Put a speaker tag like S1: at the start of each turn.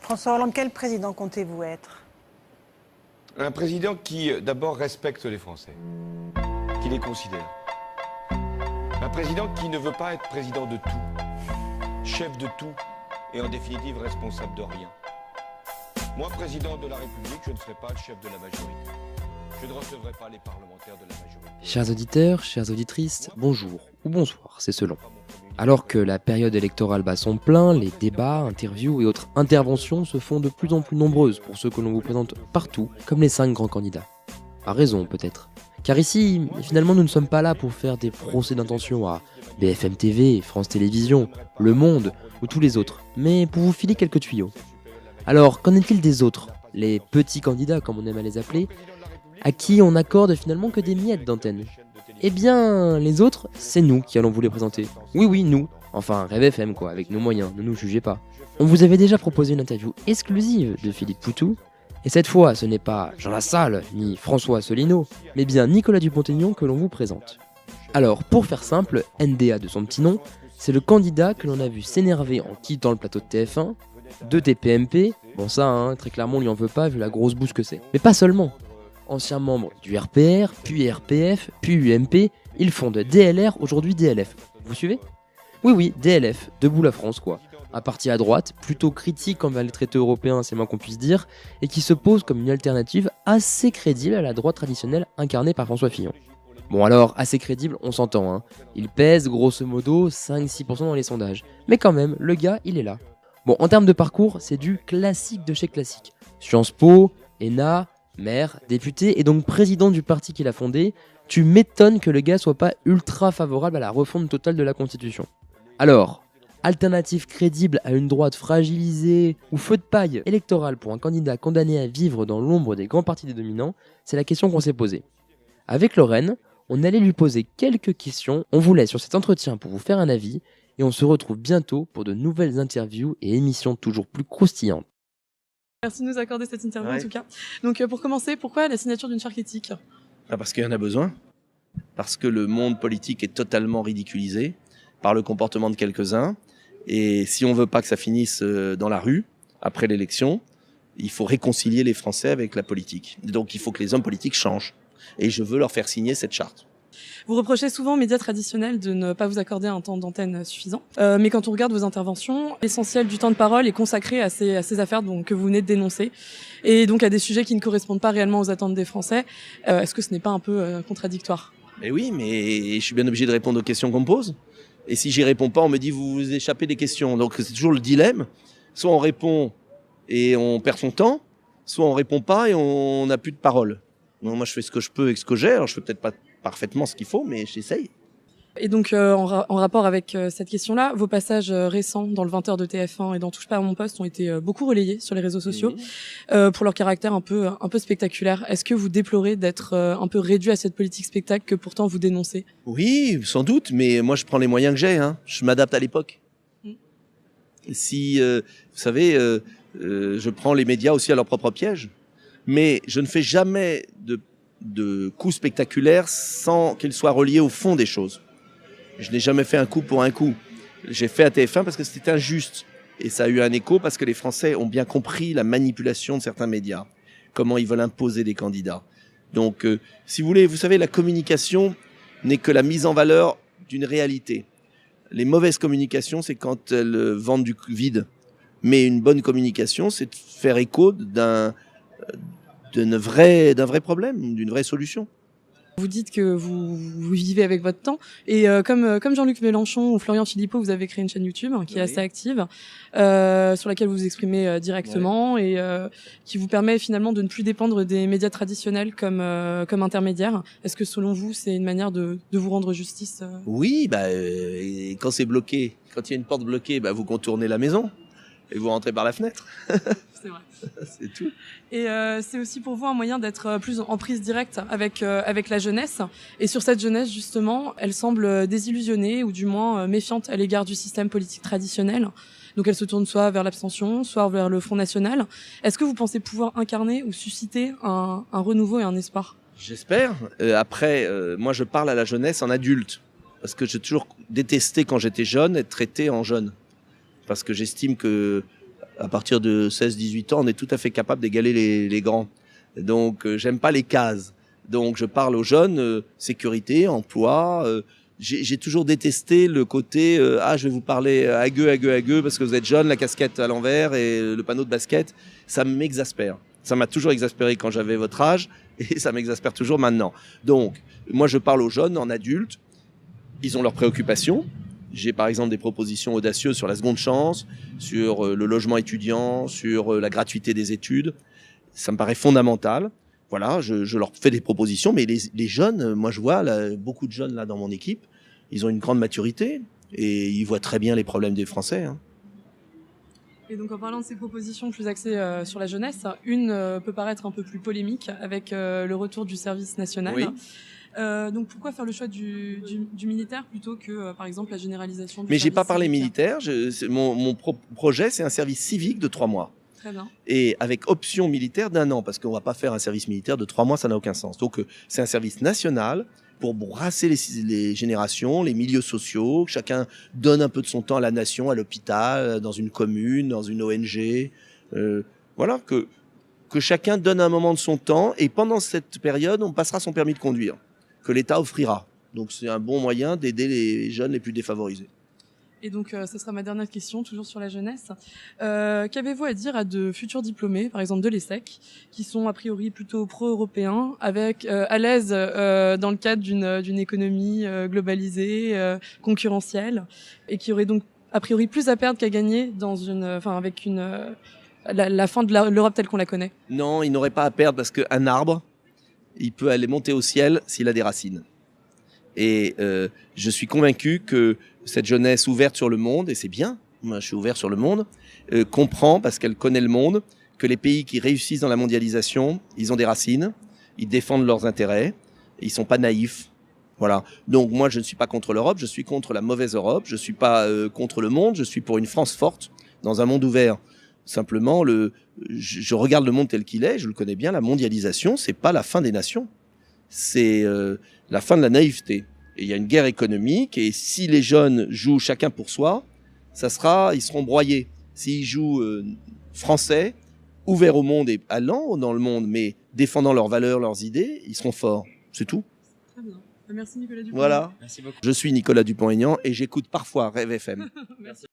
S1: François Hollande, quel président comptez-vous être?
S2: Un président qui, d'abord, respecte les Français, qui les considère. Un président qui ne veut pas être président de tout, chef de tout et en définitive responsable de rien. Moi, président de la République, je ne serai pas le chef de la majorité. Je ne recevrai pas les parlementaires de la majorité.
S3: Chers auditeurs, chères auditrices, bonjour ou bonsoir, c'est selon. Alors que la période électorale bat son plein, les débats, interviews et autres interventions se font de plus en plus nombreuses pour ceux que l'on vous présente partout, comme les 5 grands candidats. À raison peut-être. Car ici, finalement, nous ne sommes pas là pour faire des procès d'intention à BFM TV, France Télévisions, Le Monde ou tous les autres, mais pour vous filer quelques tuyaux. Alors, qu'en est-il des autres, les petits candidats comme on aime à les appeler, à qui on n'accorde finalement que des miettes d'antenne? Eh bien, les autres, c'est nous qui allons vous les présenter. Oui, nous. Enfin, Rêve FM quoi, avec nos moyens, ne nous jugez pas. On vous avait déjà proposé une interview exclusive de Philippe Poutou, et cette fois, ce n'est pas Jean Lassalle, ni François Asselineau, mais bien Nicolas Dupont-Aignan que l'on vous présente. Alors, pour faire simple, NDA de son petit nom, c'est le candidat que l'on a vu s'énerver en quittant le plateau de TF1, de TPMP, bon ça, très clairement on lui en veut pas vu la grosse bouse que c'est. Mais pas seulement. Ancien membre du RPR, puis RPF, puis UMP, il fonde DLR, aujourd'hui DLF. Vous suivez? Oui, DLF, Debout la France quoi. Un parti à droite, plutôt critique envers les traités européens, c'est moins qu'on puisse dire, et qui se pose comme une alternative assez crédible à la droite traditionnelle incarnée par François Fillon. Bon alors, assez crédible, on s'entend, Il pèse grosso modo 5-6% dans les sondages. Mais quand même, le gars, il est là. Bon, en termes de parcours, c'est du classique de chez classique. Sciences Po, ENA, maire, député et donc président du parti qu'il a fondé, tu m'étonnes que le gars soit pas ultra favorable à la refonte totale de la Constitution. Alors, alternative crédible à une droite fragilisée ou feu de paille électorale pour un candidat condamné à vivre dans l'ombre des grands partis des dominants, c'est la question qu'on s'est posée. Avec Lorraine, on allait lui poser quelques questions, on vous laisse sur cet entretien pour vous faire un avis, et on se retrouve bientôt pour de nouvelles interviews et émissions toujours plus croustillantes.
S4: Merci de nous accorder cette interview en tout cas. Donc pour commencer, pourquoi la signature d'une charte éthique?
S5: Parce qu'il y en a besoin. Parce que le monde politique est totalement ridiculisé par le comportement de quelques-uns. Et si on veut pas que ça finisse dans la rue, après l'élection, il faut réconcilier les Français avec la politique. Donc il faut que les hommes politiques changent. Et je veux leur faire signer cette charte.
S4: Vous reprochez souvent aux médias traditionnels de ne pas vous accorder un temps d'antenne suffisant. Mais quand on regarde vos interventions, l'essentiel du temps de parole est consacré à ces affaires que vous venez de dénoncer. Et donc à des sujets qui ne correspondent pas réellement aux attentes des Français. Est-ce que ce n'est pas un peu contradictoire?
S5: Mais oui, mais je suis bien obligé de répondre aux questions qu'on me pose. Et si j'y réponds pas, on me dit vous vous échappez des questions. Donc c'est toujours le dilemme. Soit on répond et on perd son temps, soit on répond pas et on n'a plus de parole. Donc moi je fais ce que je peux avec ce que j'ai. Alors je fais peut-être pas parfaitement ce qu'il faut, mais j'essaye.
S4: Et donc en rapport avec cette question-là, vos passages récents dans le 20h de TF1 et dans Touche pas à mon poste ont été beaucoup relayés sur les réseaux sociaux pour leur caractère un peu spectaculaire. Est-ce que vous déplorez d'être un peu réduit à cette politique spectacle que pourtant vous dénoncez?
S5: Oui, sans doute, mais moi je prends les moyens que j'ai. Je m'adapte à l'époque. Si, vous savez, je prends les médias aussi à leur propre piège, mais je ne fais jamais de coups spectaculaires sans qu'ils soient reliés au fond des choses. Je n'ai jamais fait un coup pour un coup. J'ai fait à TF1 parce que c'était injuste. Et ça a eu un écho parce que les Français ont bien compris la manipulation de certains médias. Comment ils veulent imposer des candidats. Donc, si vous voulez, vous savez, la communication n'est que la mise en valeur d'une réalité. Les mauvaises communications, c'est quand elles vendent du vide. Mais une bonne communication, c'est de faire écho d'un vrai problème, d'une vraie solution.
S4: Vous dites que vous vivez avec votre temps et comme Jean-Luc Mélenchon ou Florian Philippot, vous avez créé une chaîne YouTube qui est assez active, sur laquelle vous vous exprimez directement et qui vous permet finalement de ne plus dépendre des médias traditionnels comme intermédiaires. Est-ce que selon vous, c'est une manière de vous rendre justice?
S5: Oui, et quand c'est bloqué, quand il y a une porte bloquée, vous contournez la maison et vous rentrez par la fenêtre.
S4: C'est vrai.
S5: C'est tout.
S4: Et c'est aussi pour vous un moyen d'être plus en prise directe avec la jeunesse. Et sur cette jeunesse, justement, elle semble désillusionnée ou du moins méfiante à l'égard du système politique traditionnel. Donc elle se tourne soit vers l'abstention, soit vers le Front National. Est-ce que vous pensez pouvoir incarner ou susciter un renouveau et un espoir?
S5: J'espère. Après, moi je parle à la jeunesse en adulte. Parce que j'ai toujours détesté quand j'étais jeune être traité en jeune. Parce que j'estime que À partir de 16-18 ans, on est tout à fait capable d'égaler les grands. Donc, j'aime pas les cases. Donc, je parle aux jeunes, sécurité, emploi. J'ai toujours détesté le côté je vais vous parler à gueux parce que vous êtes jeune, la casquette à l'envers et le panneau de basket. Ça m'exaspère. Ça m'a toujours exaspéré quand j'avais votre âge et ça m'exaspère toujours maintenant. Donc, moi, je parle aux jeunes en adultes. Ils ont leurs préoccupations. J'ai par exemple des propositions audacieuses sur la seconde chance, sur le logement étudiant, sur la gratuité des études. Ça me paraît fondamental. Voilà, je leur fais des propositions, mais les jeunes, moi je vois là, beaucoup de jeunes là dans mon équipe, ils ont une grande maturité et ils voient très bien les problèmes des Français. Hein.
S4: Et donc en parlant de ces propositions plus axées sur la jeunesse, une peut paraître un peu plus polémique avec le retour du service national.
S5: Oui.
S4: Donc pourquoi faire le choix du militaire plutôt que par exemple la généralisation du
S5: Mais j'ai
S4: service
S5: pas parlé
S4: civique?
S5: militaire, mon projet c'est un service civique de 3 mois.
S4: Très bien.
S5: Et avec option militaire d'1 an, parce qu'on va pas faire un service militaire de 3 mois, ça n'a aucun sens. Donc c'est un service national pour brasser les générations, les milieux sociaux, que chacun donne un peu de son temps à la nation, à l'hôpital, dans une commune, dans une ONG. Voilà, que chacun donne un moment de son temps et pendant cette période, on passera son permis de conduire, que l'État offrira. Donc c'est un bon moyen d'aider les jeunes les plus défavorisés.
S4: Et donc, ce sera ma dernière question, toujours sur la jeunesse. Qu'avez-vous à dire à de futurs diplômés, par exemple de l'ESSEC, qui sont a priori plutôt pro-européens, avec à l'aise dans le cadre d'une économie globalisée, concurrentielle, et qui auraient donc a priori plus à perdre qu'à gagner avec la fin de l'Europe telle qu'on la connaît?
S5: Non, il n'aurait pas à perdre parce qu'un arbre, il peut aller monter au ciel s'il a des racines. Et je suis convaincu que cette jeunesse ouverte sur le monde, et c'est bien, moi je suis ouvert sur le monde, comprend, parce qu'elle connaît le monde, que les pays qui réussissent dans la mondialisation, ils ont des racines, ils défendent leurs intérêts, et ils sont pas naïfs. Voilà. Donc moi je ne suis pas contre l'Europe, je suis contre la mauvaise Europe, je suis pas contre le monde, je suis pour une France forte, dans un monde ouvert. Simplement, je regarde le monde tel qu'il est, je le connais bien, la mondialisation, c'est pas la fin des nations. C'est la fin de la naïveté. Et il y a une guerre économique, et si les jeunes jouent chacun pour soi, ils seront broyés. S'ils jouent français, ouverts au monde et allant dans le monde, mais défendant leurs valeurs, leurs idées, ils seront forts. C'est tout.
S4: Très bien. Merci Nicolas Dupont.
S5: Voilà.
S3: Merci beaucoup.
S5: Je suis Nicolas Dupont-Aignan et j'écoute parfois Rêve FM.
S4: Merci.